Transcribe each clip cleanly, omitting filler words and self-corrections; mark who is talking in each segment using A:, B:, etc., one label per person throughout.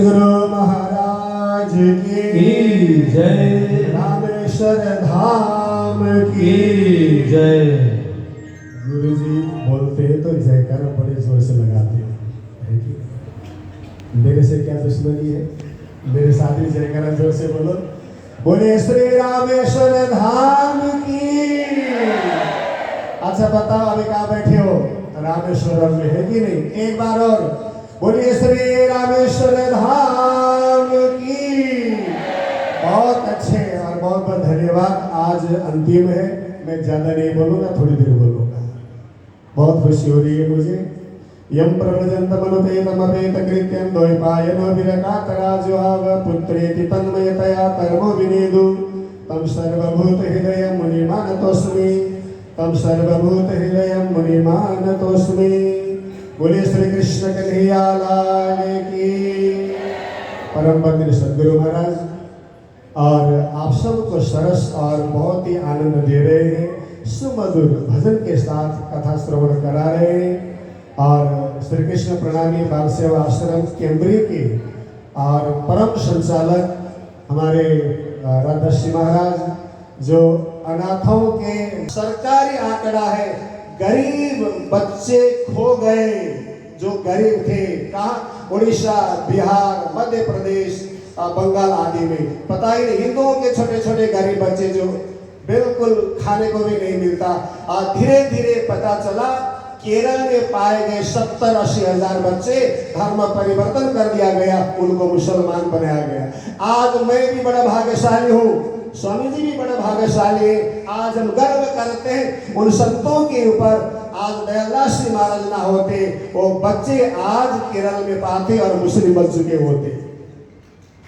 A: गुरु महाराज की
B: जय।
A: रामेश्वर धाम की
B: जय।
A: गुरु जी बोलते हैं तो जयकारा बड़े जोर से लगाते हैं, है कि? मेरे से क्या दुश्मनी है? मेरे साथ ही जयकारा जोर से बोलो, बोले श्री रामेश्वर धाम की। अच्छा बताओ अभी कहाँ बैठे हो? रामेश्वरम में, है कि नहीं? एक बार और बोलिए श्री रामेश्वर धाम की। बहुत अच्छे और बहुत बहुत धन्यवाद। आज अंतिम है, मैं ज्यादा नहीं बोलूंगा, थोड़ी देर बोलूंगा। बहुत खुशी हो रही है मुझे। यम प्रव्रजंत मनुपेतमपेत कृत्यं द्वैपायनो विरकातराजुहाव पुत्रेति तन्मयतया कर्मो विनेदु तम सर्वभूत हृदय मुनिमानतोस्मि तम सर्वभूत हृदय मुनिमानतोस्मि। बोले श्री कृष्ण कन्हैया लाल की। परम वंदनीय सद्गुरु महाराज और आप सबको सरस और बहुत ही आनंद दे रहे हैं, सुमधुर भजन के साथ कथा श्रवण करा रहे हैं। और श्री कृष्ण प्रणामी बाल सेवा आश्रम केंद्रीय के और परम संचालक हमारे राधाश्री महाराज, जो अनाथों के सरकारी आंकड़ा है, गरीब बच्चे खो गए जो गरीब थे, कहाँ? उड़ीसा, बिहार, मध्य प्रदेश, बंगाल आदि में। पता ही नहीं, हिंदुओं के छोटे छोटे गरीब बच्चे जो बिल्कुल खाने को भी नहीं मिलता। और धीरे धीरे पता चला केरल में पाए गए 70-80 हजार बच्चे, धर्म परिवर्तन कर दिया गया, उनको मुसलमान बनाया गया। आज मैं भी बड़ा भाग्यशाली हूँ, स्वामी जी भी बड़ा भाग्यशाली है। आज हम गर्व करते हैं उन संतों के ऊपर। आज दयालाल श्री महाराज ना होते, वो बच्चे आज केरल में पाते और मुस्लिम बन चुके होते।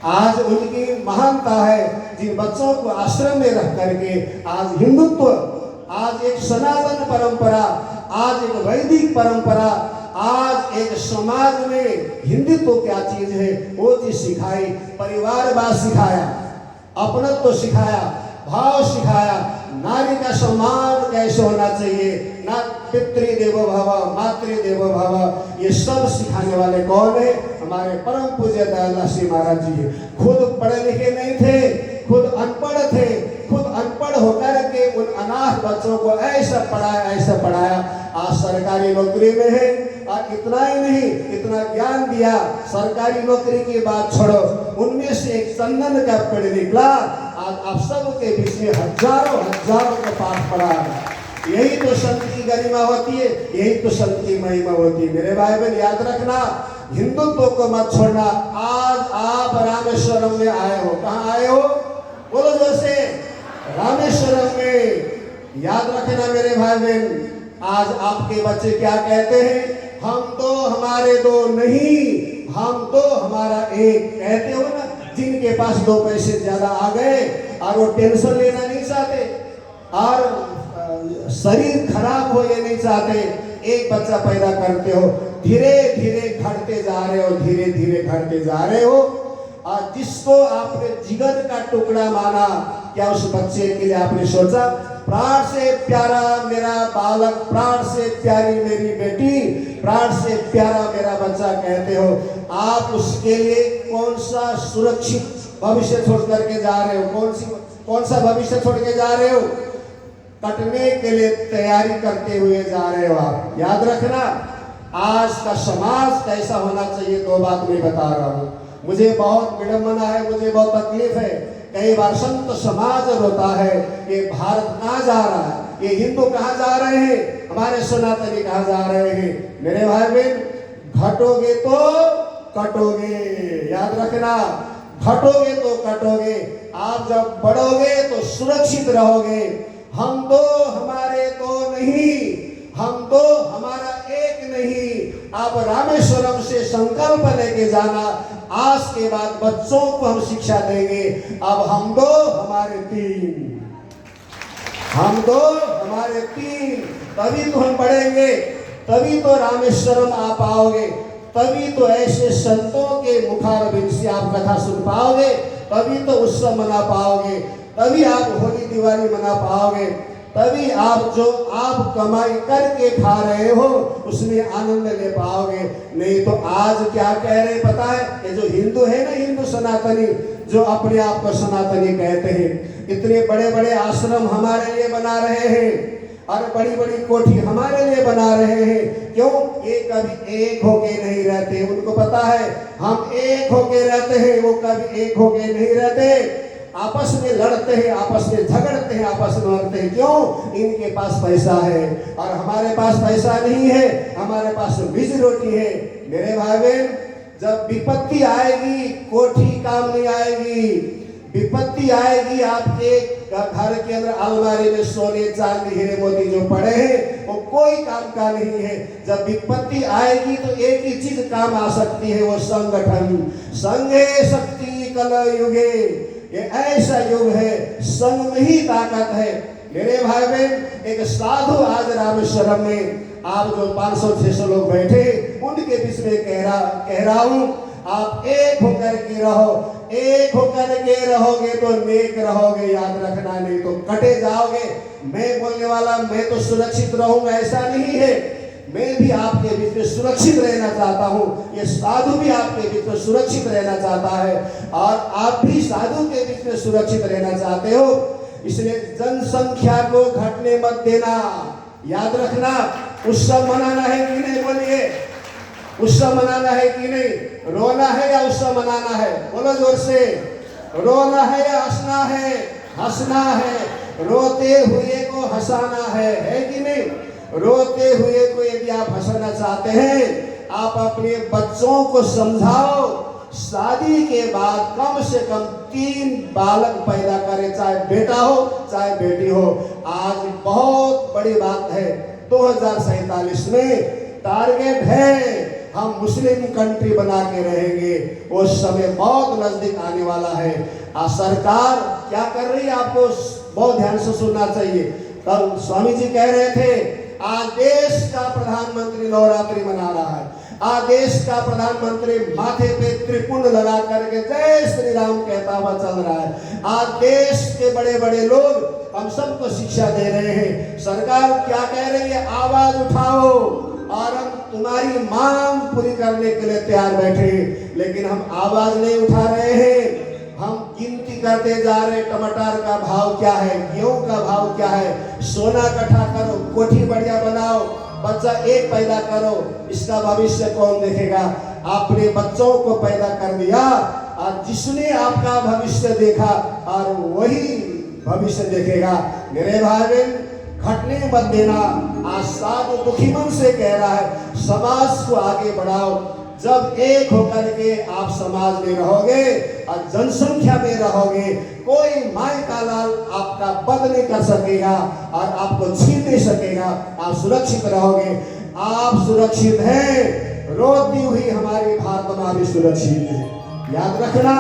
A: आज उनकी महानता है, जिन बच्चों को आश्रम में रख करके आज हिंदुत्व, आज एक सनातन परंपरा, आज एक वैदिक परंपरा, आज एक समाज में हिंदुत्व क्या चीज है वो चीज सिखाई। परिवारवाद सिखाया, अपनत्व सिखाया, भाव सिखाया, नारी का सम्मान कैसे होना चाहिए, ना पितृदेवो भव मातृदेवो भव, ये सब सिखाने वाले कौन है? हमारे परम पूज्य दयालाल श्री महाराज जी। खुद पढ़े लिखे नहीं थे, खुद अनपढ़ थे, खुद अनपढ़ होकर के उन अनाथ बच्चों को ऐसा पढ़ाया। आज सरकारी नौकरी में है। और इतना ही नहीं, इतना ज्ञान दिया। सरकारी नौकरी की बात छोड़ो, उनमें से एक चंदन का पेड़ निकला। आज आप सब के बीच में हजारों का पाठ पढ़ा। यही तो संत की गरिमा होती है, यही तो संत की महिमा होती है। मेरे भाई बहन याद रखना, हिंदुत्व को मत छोड़ना। आज आप रामेश्वरम में आए हो, कहाँ आए हो? बोलो जैसे रामेश्वरम में। याद रखना मेरे भाई बहन, आज आपके बच्चे क्या कहते हैं? हम तो हमारे दो नहीं, हम तो हमारा एक। कहते हो ना, जिनके पास 2 पैसे ज्यादा आ गए और वो टेंशन लेना नहीं चाहते और शरीर खराब हो ये नहीं चाहते। एक बच्चा पैदा करते हो, धीरे धीरे घटते जा रहे हो, धीरे धीरे घटते जा रहे हो। और जिसको आपने जिगर का टुकड़ा माना, क्या उस बच्चे के लिए आपने सोचा? प्राण से प्यारा मेरा बालक, प्राण से प्यारी मेरी बेटी, प्राण से प्यारा मेरा बच्चा कहते हो। आप उसके लिए कौन सा सुरक्षित भविष्य छोड़ करके जा रहे हो? कौन सा भविष्य छोड़ के जा रहे हो? कटने के लिए तैयारी करते हुए जा रहे हो आप। याद रखना, आज का समाज कैसा होना चाहिए, 2 बात मैं बता रहा हूँ। मुझे बहुत विडंबना है, मुझे बहुत तकलीफ है। कई बार संत समाज रोता है, ये भारत कहाँ जा रहा है, ये हिंदू कहाँ जा रहे हैं, हमारे सनातनी कहाँ जा रहे हैं। मेरे भाई बहन, घटोगे तो कटोगे। याद रखना, घटोगे तो कटोगे। आप जब बढ़ोगे तो सुरक्षित रहोगे। हम तो हमारे दो नहीं, हम तो हमारा एक नहीं। आप रामेश्वरम से संकल्प लेके जाना। आज के बाद बच्चों को हम शिक्षा देंगे, अब हम 2 हमारे 3, हम 2 हमारे 3। तभी तो हम बढ़ेंगे, तभी तो रामेश्वरम आप पाओगे, तभी तो ऐसे संतों के मुखारबिंद से आप कथा सुन पाओगे, तभी तो उत्सव मना पाओगे, तभी आप होली दिवाली मना पाओगे।
C: तभी आप कमाई करके खा रहे हो उसमें आनंद ले पाओगे। नहीं तो आज क्या कह रहे पता है, ये जो हिंदू है ना, हिंदू सनातनी जो अपने आप को सनातनी कहते हैं, इतने बड़े बड़े आश्रम हमारे लिए बना रहे हैं और बड़ी बड़ी कोठी हमारे लिए बना रहे हैं। क्यों? ये कभी एक होके नहीं रहते। उनको पता है हम एक होके रहते हैं, वो कभी एक होके नहीं रहते। आपस में लड़ते हैं, आपस में झगड़ते हैं, आपस में लड़ते हैं। क्यों? इनके पास पैसा है और हमारे पास पैसा नहीं है, हमारे पास बीज रोटी है। मेरे भाई बहन, जब विपत्ति आएगी कोठी काम नहीं आएगी। विपत्ति आएगी आपके घर के अंदर अलमारी में सोने चांदी हीरे मोती जो पड़े हैं वो कोई काम का नहीं है। जब विपत्ति आएगी तो एक ही चीज काम आ सकती है, वो संगठन। संघे शक्ति कल युगे, ये ऐसा युग है, संग में ही ताकत है। मेरे भाई बहन, एक साधु आज रामेश्वरम में आप जो 500-600 लोग बैठे उनके बीच में कह रहा हूं, आप एक होकर के रहो। एक होकर के रहोगे तो नेक रहोगे, याद रखना, नहीं तो कटे जाओगे। मैं बोलने वाला मैं तो सुरक्षित रहूंगा ऐसा नहीं है, मैं भी आपके बीच में सुरक्षित रहना चाहता हूँ। ये साधु भी आपके बीच में सुरक्षित रहना चाहता है और आप भी साधु के बीच में सुरक्षित रहना चाहते हो। इसलिए जनसंख्या को घटने मत देना, याद रखना। उत्सव मनाना है कि नहीं? बोलिए, उत्सव मनाना है कि नहीं? रोना है या उत्सव मनाना है? बोलो जोर से। रोना है या हंसना है? हंसना है। रोते हुए को हंसाना है कि नहीं? रोते हुए को यदि आप हंसाना चाहते हैं, आप अपने बच्चों को समझाओ शादी के बाद कम से कम 3 बालक पैदा करें, चाहे बेटा हो चाहे बेटी हो। आज बहुत बड़ी बात है, 2047 में टारगेट है हम मुस्लिम कंट्री बना के रहेंगे। वो समय बहुत नजदीक आने वाला है। सरकार क्या कर रही है आपको बहुत ध्यान से सुनना चाहिए। कल स्वामी जी कह रहे थे, आज देश का प्रधानमंत्री नवरात्रि मना रहा है। आज देश का प्रधानमंत्री माथे पे त्रिपुंड लगा करके जय श्री राम कहता हुआ चल रहा है। आज देश के बड़े बड़े लोग हम सबको शिक्षा दे रहे हैं। सरकार क्या कह रही है? आवाज उठाओ और हम तुम्हारी मांग पूरी करने के लिए तैयार बैठे, लेकिन हम आवाज नहीं उठा रहे हैं। हम गिनती करते जा रहे, टमाटर का भाव क्या है, गेहूं का भाव क्या है। सोना इकट्ठा करो, कोठी बढ़िया बनाओ, बच्चा एक पैदा करो, इसका भविष्य कौन देखेगा? आपने बच्चों को पैदा कर दिया और जिसने आपका भविष्य देखा और वही भविष्य देखेगा। मेरे भाई बहन, घटने मत देना। आज साधु दुखी मन से कह रहा है, समाज को आगे बढ़ाओ। जब एक होकर के आप समाज में रहोगे और जनसंख्या में रहोगे, कोई माई का लाल आपका बद नहीं कर सकेगा और आपको छीन नहीं सकेगा। आप सुरक्षित रहोगे। आप सुरक्षित हैं, रोती हुई हमारी भारत माँ भी सुरक्षित है। याद रखना,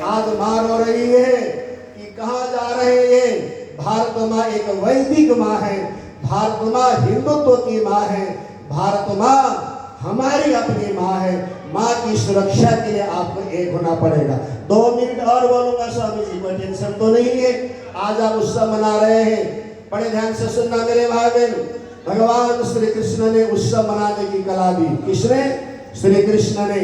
C: आज माँ रो रही है कि कहाँ जा रहे हैं। भारत माँ एक वैदिक माँ है, भारत माँ हिंदुत्व की माँ है, भारत माँ हमारी अपनी माँ है। माँ की सुरक्षा के लिए आपको एक होना पड़ेगा। 2 मिनट और बोलूंगा स्वामी जी, कोई टेंशन तो नहीं है। आज आप उत्सव मना रहे हैं, बड़े ध्यान से सुनना मेरे भाई बहन। भगवान श्री कृष्ण ने उत्सव मनाने की कला दी। किसने? श्री कृष्ण ने।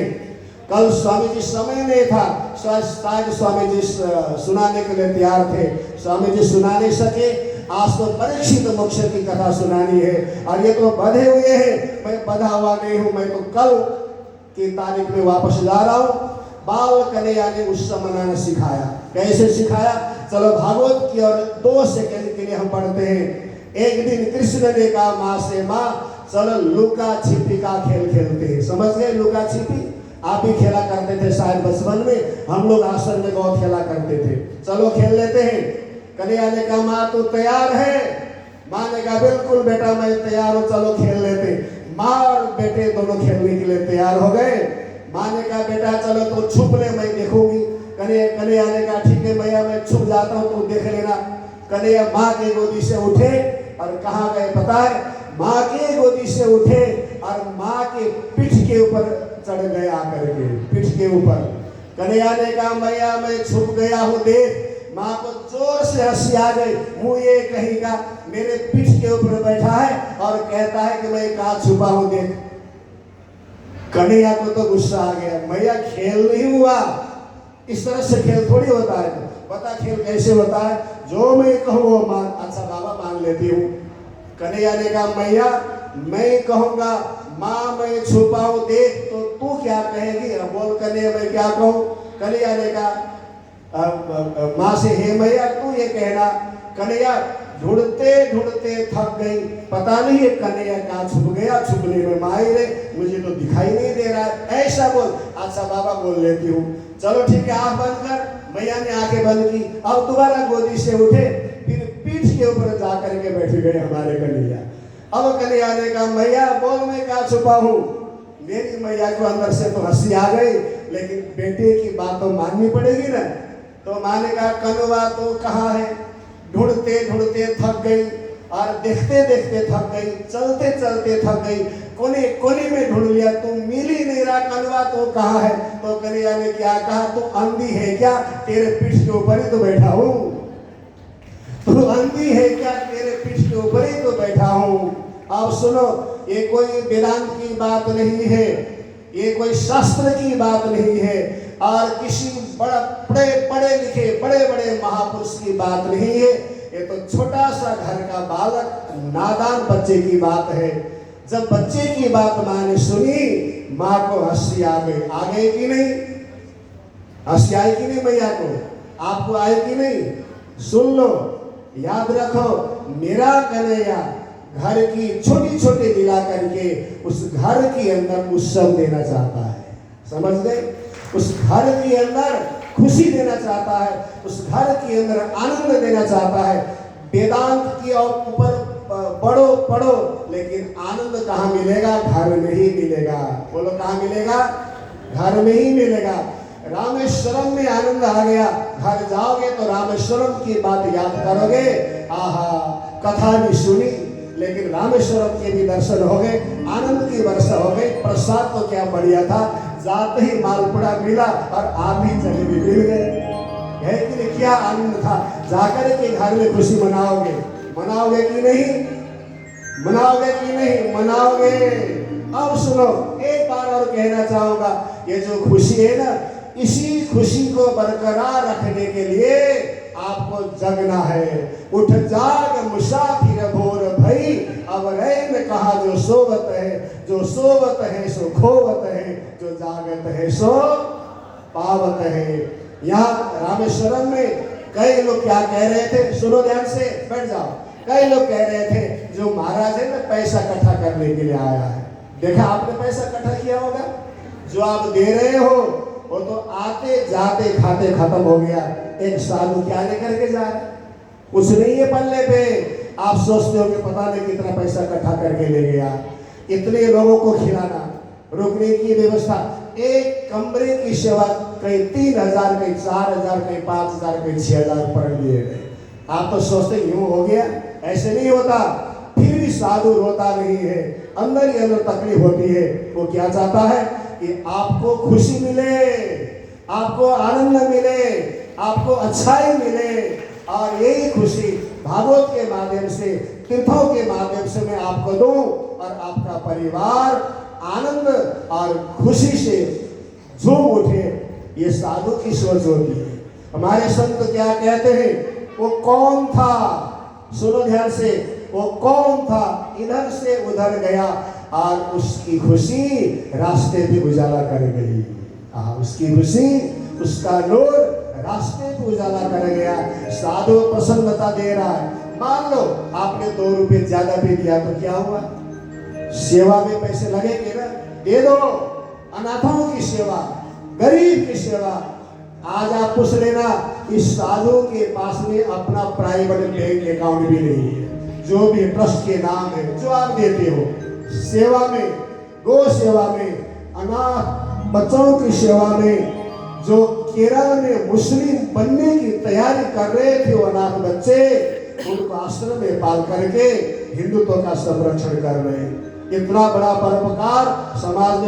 C: कल स्वामी जी समय नहीं था, शायद स्वामी जी सुनाने के लिए तैयार थे, स्वामी जी सुना नहीं सके। आज तो परीक्षित मोक्ष की कथा सुनानी है और ये तो बंधे हुए हैं। मैं बंधा हुआ नहीं हूँ, मैं तो कल की तारीख में वापस जा रहा हूँ। बाल कन्हैया ने उत्सव मनाना सिखाया। कैसे सिखाया? चलो भागवत की और 2 सेकंड के लिए हम पढ़ते हैं। एक दिन कृष्ण ने कहा माँ से, माँ चलो लुका छिपी का खेल खेलते हैं। समझ गए? लुका छिपी आप भी खेला करते थे शायद बचपन में, हम लोग आश्रम में बहुत खेला करते थे। चलो खेल लेते हैं। कन्हैया ने कहा माँ तू तैयार है? माँ ने कहा बिल्कुल बेटा मैं तैयार हूँ, चलो खेल लेते। माँ और बेटे दोनों खेलने के लिए तैयार हो गए। माँ ने कहा बेटा चलो तो छुप ले, मैं देखूंगी। कन्हैया ने कहा ठीक है भैया मैं छुप जाता हूँ, तू देख लेना। कन्हैया माँ की गोदी से उठे और कहाँ गए पता है? माँ की गोदी से उठे और माँ के पीठ के ऊपर चढ़ गए आकर के, पीठ के ऊपर। कन्हैया ने कहा भैया मैं छुप गया हूँ, देख। माँ को जोर से हंसी आ गई। मुँह ये कहेगा मेरे पीठ के ऊपर बैठा है और कहता है कि मैं कहाँ छुपा हूँ देख। कन्हैया को तो गुस्सा आ गया, भैया खेल नहीं हुआ, इस तरह से खेल थोड़ी होता है। बता खेल कैसे होता है, जो मैं कहूँ वो मान। अच्छा बाबा मान लेती हूँ। कन्हैया ने कहा मैया मैं कहूँगा माँ मैं छुपा हूँ देख, तो तू क्या कहेगी? अब बोल कन्हैया मैं क्या कहूँ? कन्हैया ने कहा माँ से हे मैया तू ये कहना। कन्हैया ढूंढते ढूंढते थक गई, पता नहीं ये कन्हैया कहाँ छुप गया, छुपने में माहिर है, मुझे तो दिखाई नहीं दे रहा है, ऐसा बोल। अच्छा बाबा बोल लेती हूँ, चलो ठीक है आँख बंद कर। मैया ने आंखें बंद की, अब दोबारा गोदी से उठे, फिर पीठ के ऊपर जा करके बैठ गए हमारे कन्हैया। अब कन्हैया ने कहा मैया बोल मैं कहाँ छुपा हूँ। मेरी मैया को अंदर से तो हंसी आ गई, लेकिन बेटे की बात तो माननी पड़ेगी ना। तो माँ ने कहा कनुआ तो कहाँ है? ढूंढते ढूंढते थक गई और देखते देखते थक गई, चलते चलते थक गई, कोने कोने में ढूंढ लिया, तू मिल ही नहीं रहा, कनुआ तो कहाँ है? तो कन्हैया ने क्या कहा, तू अंधी है क्या? तेरे पीठ के ऊपर ही तो बैठा हूँ। तू अंधी है क्या? तेरे पीठ के ऊपर ही तो बैठा हूँ। अब सुनो, ये कोई वेदांत की बात नहीं है, ये कोई शास्त्र की बात नहीं है, और किसी पढ़े लिखे बड़े बड़े महापुरुष की बात नहीं है। ये तो छोटा सा घर का बालक नादान बच्चे की बात है। जब बच्चे की बात माँ ने सुनी, माँ को हंसी आ गई कि नहीं? हंसी आई कि नहीं मैया को? आपको आई कि नहीं? सुन लो, याद रखो, मेरा कन्हैया घर की छोटी छोटी मिला करके उस घर के अंदर उत्सव देना चाहता है। समझ गए? उस घर के अंदर खुशी देना चाहता है, उस घर के अंदर आनंद देना चाहता है। वेदांत की और ऊपर पढ़ो पढ़ो, लेकिन आनंद कहाँ मिलेगा? घर में ही मिलेगा। बोलो कहाँ मिलेगा? घर में ही मिलेगा। रामेश्वरम में आनंद आ गया, घर जाओगे तो रामेश्वरम की बात याद करोगे, आहा कथा भी सुनी, लेकिन रामेश्वरम के भी दर्शन हो गए, आनंद की वर्षा हो गई। प्रसाद तो क्या बढ़िया था, जाते ही मालपुड़ा मिला और आधी जलेबी मिल गए, है कि नहीं? क्या आनंद था। जाकर के घर में खुशी मनाओगे, मनाओगे कि नहीं? मनाओगे कि नहीं? मनाओगे। अब सुनो, एक बार और कहना चाहूंगा, ये जो खुशी है ना, इसी खुशी को बरकरार रखने के लिए आपको जगना है। उठ जाग मुसाफिर भोर भई, अब रैन कहा जो सोवत है, जो सोवत है सो खोवत है, जो जागत है सो पावत है। यहाँ रामेश्वरम में कई लोग क्या कह रहे थे, सुनो ध्यान से, बैठ जाओ। कई लोग कह रहे थे जो महाराज है ना पैसा इकट्ठा करने के लिए आया है। देखा आपने पैसा इकट्ठा किया होगा, जो आप दे रहे हो वो तो आते जाते खाते खत्म हो गया। एक साधु क्या लेकर के जा रहे, कुछ नहीं है पल्ले पे। आप सोचते हो कि पता नहीं कितना पैसा इकट्ठा करके ले गया। इतने लोगों को खिलाना, रुकने की व्यवस्था, एक कमरे की सेवा कहीं 3000, कहीं 4000, कहीं 5000, कहीं 6000 पकड़ दिए गए। आप तो सोचते यूं हो गया, ऐसे नहीं होता। फिर भी साधु रोता नहीं है, अंदर ही अंदर तकलीफ होती है। वो क्या चाहता है कि आपको खुशी मिले, आपको आनंद मिले, आपको अच्छाई मिले, और यही खुशी भागवत के माध्यम से, तीर्थों के माध्यम से मैं आपको दूं, और आपका परिवार आनंद और खुशी से झूम उठे। ये साधु की सोच होती है। हमारे संत क्या कहते हैं, वो कौन था, सुनो ध्यान से, वो कौन था, इधर से उधर गया और उसकी खुशी रास्ते पे उजाला कर गई। उसकी खुशी, उसका नूर रास्ते पे उजाला कर गया। साधु प्रसन्नता दे रहा है। मान लो आपने 2 रुपए ज्यादा भी दिया तो क्या हुआ, सेवा में पैसे लगेंगे ना, दे दो। अनाथों की सेवा, गरीब की सेवा। आज आप पूछ लेना, इस साधु के पास में अपना प्राइवेट बैंक अकाउंट भी नहीं है। जो भी ट्रस्ट के नाम है, जो आप देते हो सेवा में, गो सेवा में, अनाथ बच्चों की सेवा में, जो केरल में मुस्लिम बनने की तैयारी कर रहे थे वो अनाथ बच्चे, उनको आश्रम में पाल करके हिंदुत्व का संरक्षण कर रहे हैं। इतना बड़ा परोपकार समाज में